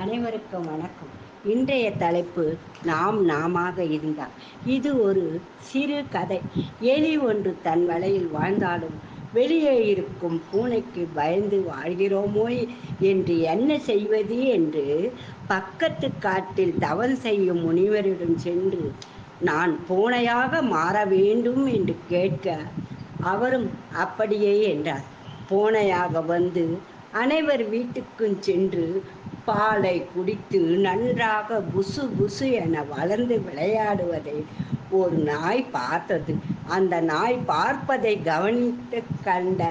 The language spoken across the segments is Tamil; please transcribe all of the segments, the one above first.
அனைவருக்கும் வணக்கம். இன்றைய தலைப்பு நாம் நாமாக இருந்தால். இது ஒரு சிறு கதை. எலி ஒன்று தன் வலையில் வாழ்ந்தாலும் வெளியே இருக்கும் பூனைக்கு பயந்து வாழ்கிறோமோ என்று என்ன செய்வது என்று பக்கத்து காட்டில் தவம் செய்யும் முனிவரிடம் சென்று நான் பூனையாக மாற வேண்டும் என்று கேட்க அவரும் அப்படியே என்றார். பூனையாக வந்து அனைவர் வீட்டுக்கும் சென்று பாலை குடித்து நன்றாக புசு புசு என வளர்ந்து விளையாடுவதை ஒரு நாய் பார்த்தது. அந்த நாய் பார்ப்பதை கவனித்து கண்ட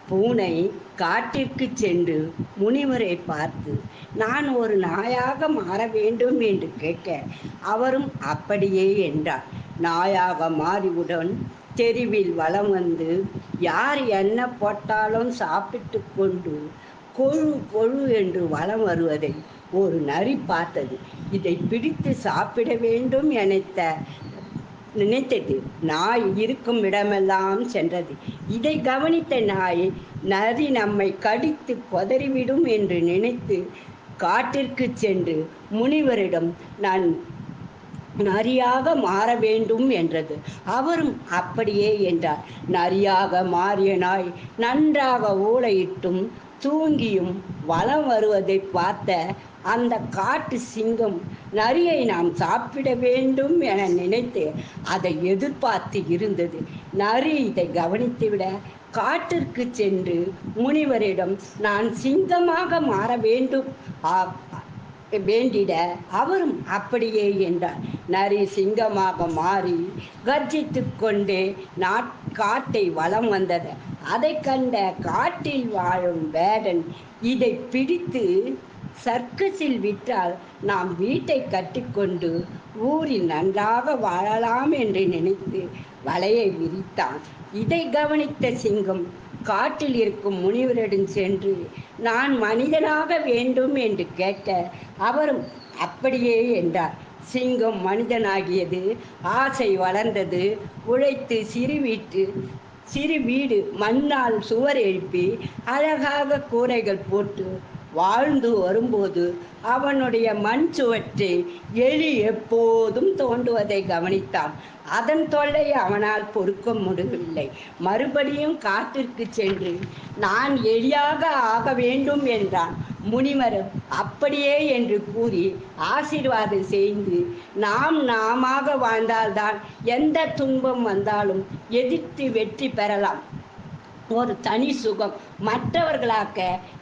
பூனை காட்டிற்கு சென்று முனிவரை பார்த்து நான் ஒரு நாயாக மாற வேண்டும் என்று கேட்க அவரும் அப்படியே என்றார். நாயாக மாறிவுடன் தெருவில் வலம் வந்து யார் என்ன போட்டாலும் சாப்பிட்டு கொண்டு கொழு கொழு என்று வலம் வருவதை ஒரு நரி பார்த்தது. இதை பிடித்து சாப்பிட வேண்டும் நினைத்தது. நாய் இருக்கும் இடமெல்லாம் சென்றது. இதை கவனித்த நாய் நரி நம்மை கடித்து கொதறிவிடும் என்று நினைத்து காட்டிற்கு சென்று முனிவரிடம் நான் நரியாக மாற வேண்டும் என்றது. அவரும் அப்படியே என்றார். நரியாக மாறிய நாய் நன்றாக ஊளையிட்டும் தூங்கியும் வலம் வருவதை பார்த்த அந்த காட்டு சிங்கம் நரியை நாம் சாப்பிட வேண்டும் என நினைத்து அதை எதிர்பார்த்து இருந்தது. நரி இதை கவனித்துவிட காட்டிற்கு சென்று முனிவரிடம் நான் சிங்கமாக மாற வேண்டும் வேண்டிட அவரும் அப்படியே என்றார். நரி சிங்கமாக மாறி கர்ஜித்து கொண்டே காட்டை வலம் வந்தது. அதை கண்ட காட்டில் வாழும் வேடன் இதை பிடித்து சர்க்கஸில் விற்றால் நாம் வீட்டை கட்டிக்கொண்டு ஊரில் நன்றாக வாழலாம் என்று நினைத்து வலையை விரித்தான். இதை கவனித்த சிங்கம் காட்டில் இருக்கும் முனிவரிடம் சென்று நான் மனிதனாக வேண்டும் என்று கேட்க அவரும் அப்படியே என்றார். சிங்கம் மனிதனாகியது, ஆசை வளர்ந்தது. உழைத்து சிறு வீடு மண்ணால் சுவர் எழுப்பி அழகாக கூரைகள் போட்டு வாழ்ந்து வரும்போது அவனுடைய மண் சுவற்றை எலி எப்போதும் தோண்டுவதை கவனித்தான். அதன் தொல்லை அவனால் பொறுக்க முடியவில்லை. மறுபடியும் காட்டிற்கு சென்று நான் எலியாக ஆக வேண்டும் என்றான். முனிவர் அப்படியே என்று கூறி ஆசீர்வாதம் செய்து நாம் நாமாக வாழ்ந்தால்தான் எந்த துன்பம் வந்தாலும் எதிர்த்து வெற்றி பெறலாம். ஒரு தனி சுகம். மற்றவர்களாக்க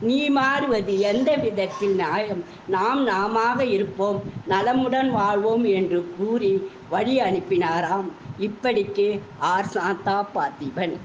நீ மாறுவது எந்த விதத்தில் நியாயம்? நாம் நாமாக இருப்போம், நலமுடன் வாழ்வோம் என்று கூறி வழி அனுப்பினாராம். இப்படிக்கு ஆர் சாந்தா பார்த்திபன்.